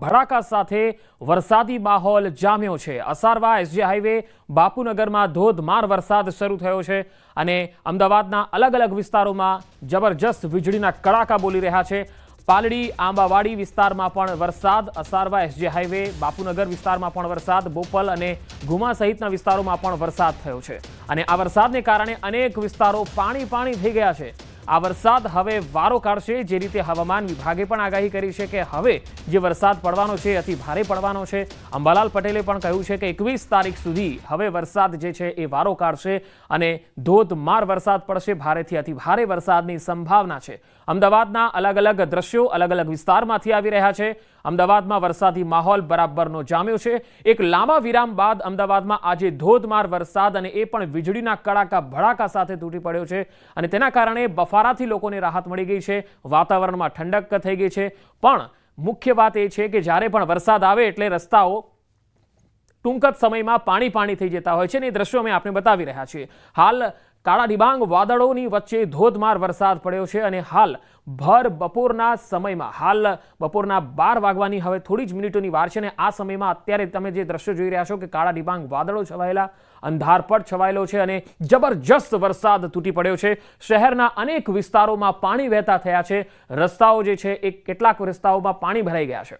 ભડાકા સાથે વરસાદી માહોલ જામ્યો છે। અસારવા એસજી હાઈવે બાપુનગરમાં ધોધમાર વરસાદ શરૂ થયો છે અને અમદાવાદના અલગ અલગ વિસ્તારોમાં જબરજસ્ત વીજળીના કડાકા બોલી રહ્યા છે। પાલડી આંબાવાડી વિસ્તારમાં પણ વરસાદ, અસારવા એસજી હાઈવે બાપુનગર વિસ્તારમાં પણ વરસાદ, બોપલ અને ગુમા સહિતના વિસ્તારોમાં પણ વરસાદ થયો છે અને આ વરસાદને કારણે અનેક વિસ્તારો પાણી થઈ ગયા છે। આ વરસાદ હવે વારો કાઢશે। જે રીતે હવામાન વિભાગે પણ આગાહી કરી છે કે હવે જે વરસાદ પડવાનો છે અતિ ભારે પડવાનો છે। અંબાલાલ પટેલે પણ કહ્યું છે કે 21 તારીખ સુધી હવે વરસાદ જે છે એ વારો કાઢશે અને ધોધમાર વરસાદ પડશે। ભારેથી અતિ ભારે વરસાદની સંભાવના છે। અમદાવાદના અલગ અલગ દ્રશ્યો અલગ અલગ વિસ્તારમાંથી આવી રહ્યા છે। અમદાવાદમાં વરસાદી માહોલ બરાબરનો જામ્યો છે। એક લાંબા વિરામ બાદ અમદાવાદમાં આજે ધોધમાર વરસાદ અને એ પણ વીજળીના કડાકા ભડાકા સાથે તૂટી પડ્યો છે અને તેના કારણે બફારાથી લોકોને રાહત મળી ગઈ છે। વાતાવરણમાં ઠંડક થઈ ગઈ છે। પણ મુખ્ય વાત એ છે કે જ્યારે પણ વરસાદ આવે એટલે રસ્તાઓ ટૂંક જ સમયમાં પાણી થઈ જતા હોય છે અને એ દ્રશ્યો અમે આપને બતાવી રહ્યા છીએ। હાલ કાળા ડિબાંગ વાદળોની વચ્ચે ધોધમાર વરસાદ પડ્યો છે અને હાલ ભર બપોરના સમયમાં હાલ બપોરના 12 વાગવાની હવે થોડી જ મિનિટોની વાર છે અને આ સમયમાં અત્યારે તમે જે દ્રશ્યો જોઈ રહ્યા છો કે કાળા ડિબાંગ વાદળો છવાયેલા, અંધારપટ છવાયેલો છે અને જબરજસ્ત વરસાદ તૂટી પડ્યો છે। શહેરના અનેક વિસ્તારોમાં પાણી વહેતા થયા છે। રસ્તાઓ જે છે એ કેટલાક રસ્તાઓમાં પાણી ભરાઈ ગયા છે।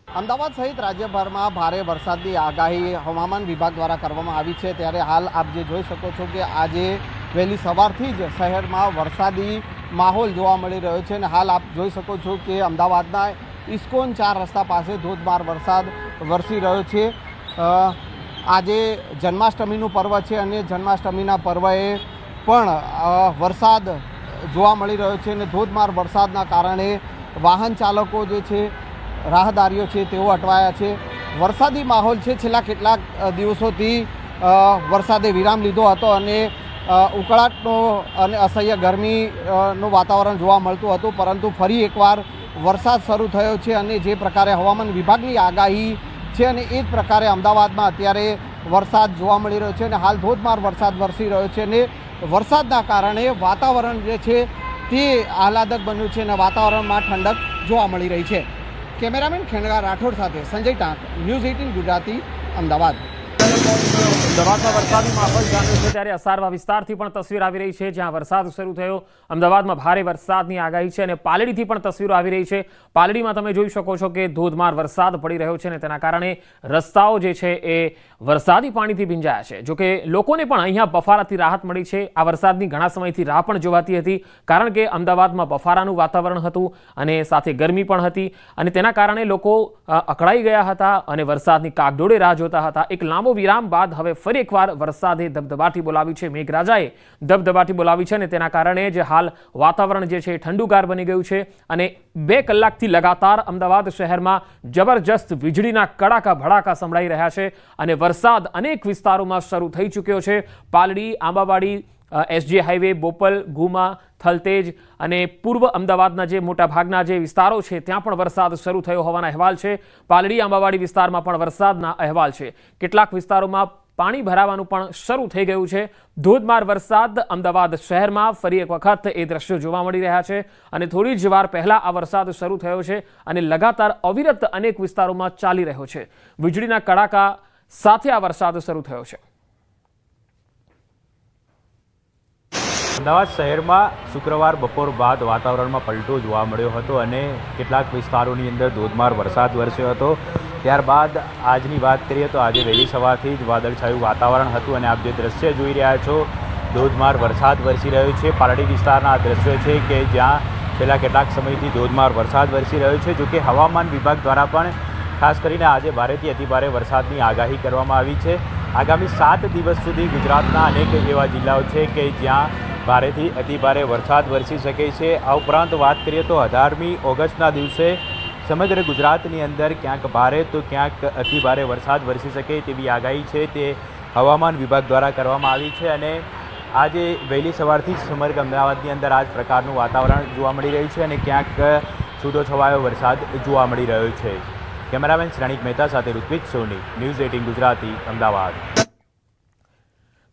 અમદાવાદ સહિત રાજ્યભરમાં ભારે વરસાદની આગાહી હવામાન વિભાગ દ્વારા કરવામાં આવી છે। ત્યારે હાલ આપ જે જોઈ શકો છો કે આજે વહેલી સવારથી જ શહેરમાં વરસાદી માહોલ જોવા મળી રહ્યો છે અને હાલ આપ જોઈ શકો છો કે અમદાવાદના ઇસ્કોન 4 રસ્તા પાસે ધોધમાર વરસાદ વરસી રહ્યો છે। આજે જન્માષ્ટમીનું પર્વ છે અને જન્માષ્ટમીના પર્વએ પણ વરસાદ જોવા મળી રહ્યો છે અને ધોધમાર વરસાદના કારણે વાહન ચાલકો જે છે, રાહદારીઓ છે તેઓ અટવાયા છે। વરસાદી માહોલ છે છેલ્લા કેટલાક દિવસોથી વરસાદે વિરામ લીધો હતો અને ઉકળાટનો અને અસહ્ય ગરમીનું વાતાવરણ જોવા મળતું હતું, પરંતુ ફરી એકવાર વરસાદ શરૂ થયો છે અને જે પ્રકારે હવામાન વિભાગની આગાહી છે અને એ જ પ્રકારે અમદાવાદમાં અત્યારે વરસાદ જોવા મળી રહ્યો છે અને હાલ ધોધમાર વરસાદ વરસી રહ્યો છે અને વરસાદના કારણે વાતાવરણ જે છે તે આહલાદક બન્યું છે અને વાતાવરણમાં ઠંડક જોવા મળી રહી છે। કેમેરામેન ખેંડગા રાઠોડ સાથે સંજય ટાંક, ન્યૂઝ 18 ગુજરાતી, અમદાવાદ। અમદાવાદમાં વરસાદી માહોલ જામ્યો છે ત્યારે અસારવા વિસ્તારથી પણ તસવીર આવી રહી છે જ્યાં વરસાદ શરૂ થયો। અમદાવાદમાં ભારે વરસાદની આગાહી છે અને પાલડીથી પણ તસવીરો આવી રહી છે। પાલડીમાં તમે જોઈ શકો છો કે ધોધમાર વરસાદ પડી રહ્યો છે અને તેના કારણે રસ્તાઓ જે છે એ વરસાદી પાણીથી ભીંજાયા છે। જોકે લોકોને પણ અહીંયા બફારાથી રાહત મળી છે। આ વરસાદની ઘણા સમયથી રાહ પણ જોવાતી હતી કારણ કે અમદાવાદમાં બફારાનું વાતાવરણ હતું અને સાથે ગરમી પણ હતી અને તેના કારણે લોકો અકળાઈ ગયા હતા અને વરસાદની કાગડોળે રાહ જોતા હતા। એક લાંબો વિરામ બાદ હવે ફરી એકવાર વરસાદે ધબધબાટી બોલાવી છે। મેઘરાજાએ ધબધબાટી બોલાવી છે અને તેના કારણે જ હાલ વાતાવરણ જે છે ઠંડુગાર બની ગયું છે અને 2 કલાકથી લગાતાર અમદાવાદ શહેરમાં જબરજસ્ત વીજળીના કડાકા ભડાકા સંભળાઈ રહ્યા છે અને વરસાદ અનેક વિસ્તારોમાં શરૂ થઈ ચૂક્યો છે। પાલડી, આંબાવાડી, એસજી હાઈવે, બોપલ, ગુમા, થલતેજ અને પૂર્વ અમદાવાદના જે મોટાભાગના જે વિસ્તારો છે ત્યાં પણ વરસાદ શરૂ થયો હોવાના અહેવાલ છે। પાલડી આંબાવાડી વિસ્તારમાં પણ વરસાદના અહેવાલ છે। કેટલાક વિસ્તારોમાં પાણી ભરાવાનું પણ શરૂ થઈ ગયું છે। ધોધમાર વરસાદ અમદાવાદ શહેરમાં ફરી એક વખત એ દ્રશ્યો જોવા મળી રહ્યા છે અને થોડી જ વાર પહેલા આ વરસાદ શરૂ થયો છે અને લગાતાર અવિરત અનેક વિસ્તારોમાં ચાલી રહ્યો છે। વીજળીના કડાકા સાથે આ વરસાદ શરૂ થયો છે। અમદાવાદ શહેરમાં શુક્રવાર બપોર બાદ વાતાવરણમાં પલટો જોવા મળ્યો હતો અને કેટલાક વિસ્તારોની અંદર ધોધમાર વરસાદ વરસ્યો હતો। ત્યારબાદ આજની વાત કરીએ તો આજે વહેલી સવારથી જ વાદળછાયું વાતાવરણ હતું અને આપ જે દ્રશ્ય જોઈ રહ્યા છો ધોધમાર વરસાદ વરસી રહ્યો છે। પાલડી વિસ્તારના આ દ્રશ્યો છે કે જ્યાં છેલ્લા કેટલાક સમયથી ધોધમાર વરસાદ વરસી રહ્યો છે। જોકે હવામાન વિભાગ દ્વારા પણ ખાસ કરીને આજે ભારેથી અતિભારે વરસાદની આગાહી કરવામાં આવી છે। આગામી 7 દિવસ સુધી ગુજરાતના અનેક એવા જિલ્લાઓ છે કે જ્યાં ભારેથી અતિભારે વરસાદ વરસી શકે છે। આ ઉપરાંત વાત કરીએ તો 18મી ઓગસ્ટના દિવસે સમગ્ર ગુજરાતની અંદર ક્યાંક ભારે તો ક્યાંક અતિભારે વરસાદ વરસી શકે તેવી આગાહી છે તે હવામાન વિભાગ દ્વારા કરવામાં આવી છે અને આજે વહેલી સવારથી જ સમગ્ર અમદાવાદની અંદર આ જ પ્રકારનું વાતાવરણ જોવા મળી રહ્યું છે અને ક્યાંક છૂટોછવાયો વરસાદ જોવા મળી રહ્યો છે। કેમેરામેન શ્રેણિક મહેતા સાથે ઋત્વિક સોની, ન્યૂઝ 18 ગુજરાતી, અમદાવાદ।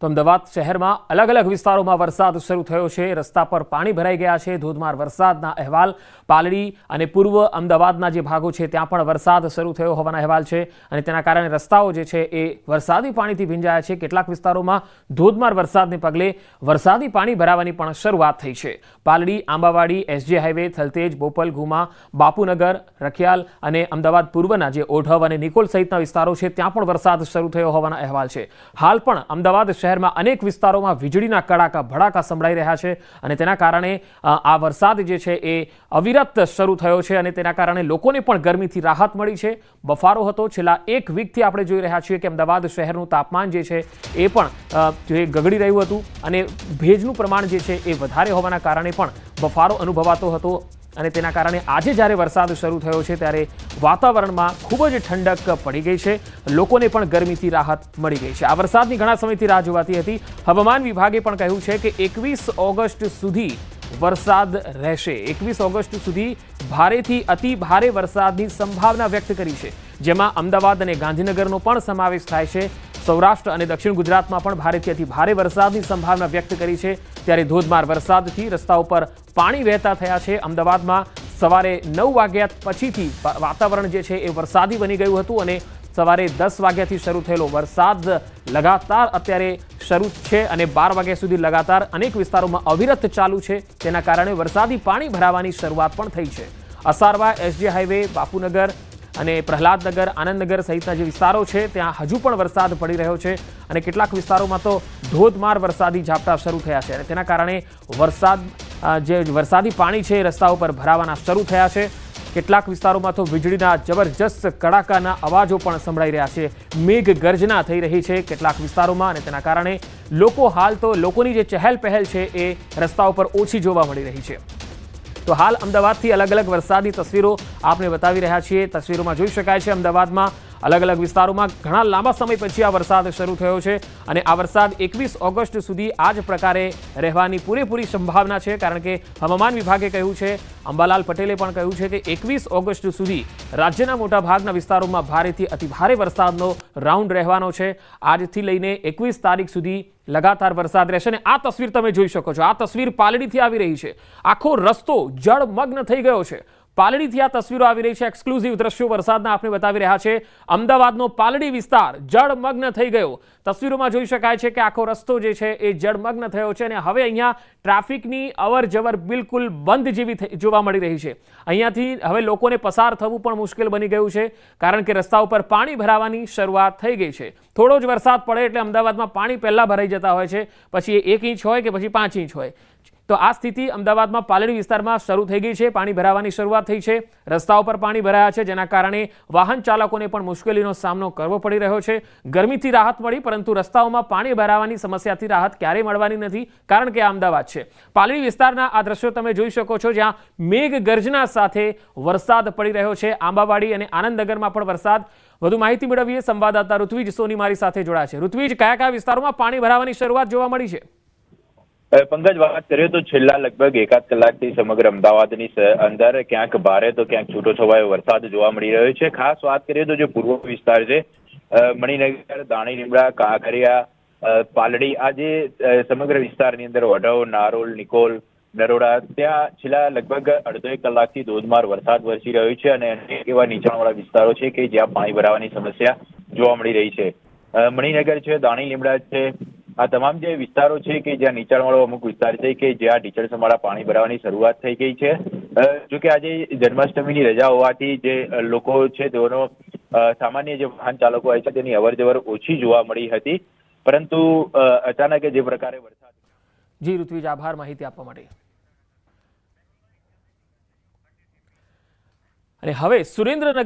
તો અમદાવાદ શહેરમાં અલગ અલગ વિસ્તારોમાં વરસાદ શરૂ થયો છે. રસ્તા પર પાણી ભરાઈ ગયા છે. ધોધમાર વરસાદના અહેવાલ પાલડી અને પૂર્વ અમદાવાદના જે ભાગો છે ત્યાં પણ વરસાદ શરૂ થયો હોવાના અહેવાલ છે અને તેના કારણે રસ્તાઓ જે છે એ વરસાદી પાણીથી ભીંજાયા છે. કેટલાક વિસ્તારોમાં ધોધમાર વરસાદને પગલે વરસાદી પાણી ભરાવાની પણ શરૂઆત થઈ છે. પાલડી, આંબાવાડી, એસજી હાઈવે, થલતેજ, બોપલ, ગુમા, બાપુનગર, રખિયાલ અને અમદાવાદ પૂર્વના જે ઓઢવ અને નિકોલ સહિતના વિસ્તારો છે ત્યાં પણ વરસાદ શરૂ થયો હોવાના અહેવાલ છે. હાલ પણ અમદાવાદ શહેરમાં અનેક વિસ્તારોમાં વીજળીના કડાકા ભડાકા સંભળાઈ રહ્યા છે અને તેના કારણે આ વરસાદ જે છે એ અવિરત શરૂ થયો છે અને તેના કારણે લોકોને પણ ગરમીથી રાહત મળી છે. બફારો હતો. છેલ્લા એક વીકથી આપણે જોઈ રહ્યા છીએ કે અમદાવાદ શહેરનું તાપમાન જે છે એ પણ ગગડી રહ્યું હતું અને ભેજનું પ્રમાણ જે છે એ વધારે હોવાના કારણે પણ બફારો અનુભવાતો હતો અને તેના કારણે આજે જ્યારે વરસાદ શરૂ થયો છે ત્યારે વાતાવરણમાં ખૂબ જ ઠંડક પડી ગઈ છે. લોકોને પણ ગરમીથી રાહત મળી ગઈ છે. આ વરસાદની ઘણા સમયથી રાહ જોવાતી હતી. હવામાન વિભાગે પણ કહ્યું છે કે 21 ઓગસ્ટ સુધી વરસાદ રહેશે. 21 ઓગસ્ટ સુધી ભારેથી અતિ ભારે વરસાદની સંભાવના વ્યક્ત કરી છે, જેમાં અમદાવાદ અને ગાંધીનગરનો પણ સમાવેશ થાય છે. સૌરાષ્ટ્ર અને દક્ષિણ ગુજરાતમાં પણ ભારેથી અતિ ભારે વરસાદની સંભાવના વ્યક્ત કરી છે. ત્યારે ધોધમાર વરસાદથી રસ્તાઓ પર પાણી વહેતા થયા છે. અમદાવાદમાં સવારે 9 વાગ્યા પછીથી વાતાવરણ જે છે એ વરસાદી બની ગયું હતું અને સવારે 10 વાગ્યાથી શરૂ થયેલો વરસાદ લગાતાર અત્યારે શરૂ છે અને 12 વાગ્યા સુધી લગાતાર અનેક વિસ્તારોમાં અવિરત ચાલુ છે. તેના કારણે વરસાદી પાણી ભરાવાની શરૂઆત પણ થઈ છે. અસારવા, એસજી હાઈવે, બાપુનગર અને પ્રહલાદનગર, આનંદનગર સહિતના જે વિસ્તારો છે ત્યાં હજુ પણ વરસાદ પડી રહ્યો છે અને કેટલાક વિસ્તારોમાં તો ધોધમાર વરસાદી ઝાપટા શરૂ થયા છે અને તેના કારણે વરસાદી પાણી છે એ રસ્તાઓ પર ભરાવાના શરૂ થયા છે. કેટલાક વિસ્તારોમાં તો વીજળીના જબરજસ્ત કડાકાના અવાજો પણ સંભળાઈ રહ્યા છે. મેઘ ગર્જના થઈ રહી છે કેટલાક વિસ્તારોમાં અને તેના કારણે લોકોની જે ચહેલ પહેલ છે એ રસ્તાઓ પર ઓછી જોવા મળી રહી છે. તો હાલ અમદાવાદથી અલગ અલગ વરસાદની તસવીરો આપને બતાવી રહ્યા છીએ. તસવીરોમાં જોઈ શકાય છે અમદાવાદમાં અલગ અલગ વિસ્તારોમાં ઘણા લાંબા સમય પછી આ વરસાદ શરૂ થયો છે અને આ વરસાદ 21 ઓગસ્ટ સુધી આ જ પ્રકારે રહેવાની પૂરેપૂરી સંભાવના છે, કારણ કે હવામાન વિભાગે કહ્યું છે, અંબાલાલ પટેલે પણ કહ્યું છે કે 21 ઓગસ્ટ સુધી રાજ્યના મોટાભાગના વિસ્તારોમાં ભારેથી અતિભારે વરસાદનો રાઉન્ડ રહેવાનો છે. આજથી લઈને 21 તારીખ સુધી લગાતાર વરસાદ રહેશે અને આ તસવીર તમે જોઈ શકો છો. આ તસવીર પાલડીથી આવી રહી છે. આખો રસ્તો જળમગ્ન થઈ ગયો છે. પાલડીથી આ તસવીરો આવી રહી છે. એક્સક્લુઝિવ દ્રશ્યો વરસાદના આપણે બતાવી રહ્યા છે. અમદાવાદનો પાલડી વિસ્તાર જળમગ્ન થઈ ગયો. તસવીરોમાં જોઈ શકાય છે કે આખો રસ્તો જે છે એ જળમગ્ન થયો છે અને હવે અહીંયા ટ્રાફિકની અવર જવર બિલકુલ બંધ જેવી જોવા મળી રહી છે. અહીંયાથી હવે લોકોને પસાર થવું પણ મુશ્કેલ બની ગયું છે, કારણ કે રસ્તા ઉપર પાણી ભરાવાની શરૂઆત થઈ ગઈ છે. થોડો જ વરસાદ પડે એટલે અમદાવાદમાં પાણી પહેલા ભરાઈ જતા હોય છે, પછી 1 ઇંચ હોય કે પછી 5 ઇંચ હોય. તો આ સ્થિતિ અમદાવાદમાં પાલડી વિસ્તારમાં શરૂ થઈ ગઈ છે. પાણી ભરાવાની શરૂઆત થઈ છે. રસ્તાઓ પર પાણી ભરાયા છે, જેના કારણે વાહન ચાલકોને પણ મુશ્કેલીનો સામનો કરવો પડી રહ્યો છે. ગરમીથી રાહત મળી, પરંતુ રસ્તાઓમાં પાણી ભરાવાની સમસ્યાથી રાહત ક્યારેય મળવાની નથી, કારણ કે આ અમદાવાદ છે. પાલડી વિસ્તારના આ દ્રશ્યો તમે જોઈ શકો છો, જ્યાં મેઘ ગર્જના સાથે વરસાદ પડી રહ્યો છે. આંબાવાડી અને આનંદનગરમાં પણ વરસાદ. વધુ માહિતી મેળવીએ. સંવાદદાતા ઋત્વિજ સોની મારી સાથે જોડાયા છે. ઋત્વિજ, કયા કયા વિસ્તારોમાં પાણી ભરાવાની શરૂઆત જોવા મળી છે? પંકજ, વાત કરીએ તો છેલ્લા લગભગ 1 કલાકથી સમગ્ર અમદાવાદની અંદર ક્યાંક ભારે તો ક્યાંક છૂટો છવાયો વરસાદ જોવા મળી રહ્યો છે. ખાસ વાત કરીએ તો જે પૂર્વ વિસ્તાર છે, મણિનગર, દાણી લીમડા, કાંકરિયા, પાલડી, આ જે સમગ્ર વિસ્તારની અંદર ઓઢવ, નારોલ, નિકોલ, નરોડા, ત્યાં છેલ્લા લગભગ અડધો 1 કલાકથી ધોધમાર વરસાદ વરસી રહ્યો છે અને અનેક એવા નીચાણવાળા વિસ્તારો છે કે જ્યાં પાણી ભરાવાની સમસ્યા જોવા મળી રહી છે. મણિનગર છે, દાણી લીમડા છે, આ તમામ જે વિસ્તારો છે કે જ્યાં નીચાણવાળો અમુક વિસ્તાર છે કે જ્યાં ઢીચણસમાળા પાણી ભરાવાની શરૂઆત થઈ ગઈ છે. જોકે આજે જન્માષ્ટમીની રજા હોવાથી જે લોકો છે તેઓનો સામાન્ય જે વાહન ચાલકો હોય છે તેની અવરજવર ઓછી જોવા મળી હતી, પરંતુ અચાનક જે પ્રકારે વરસાદ. જી ઋત્વિજ, આભાર માહિતી આપવા માટે. અને હવે સુરેન્દ્રનગર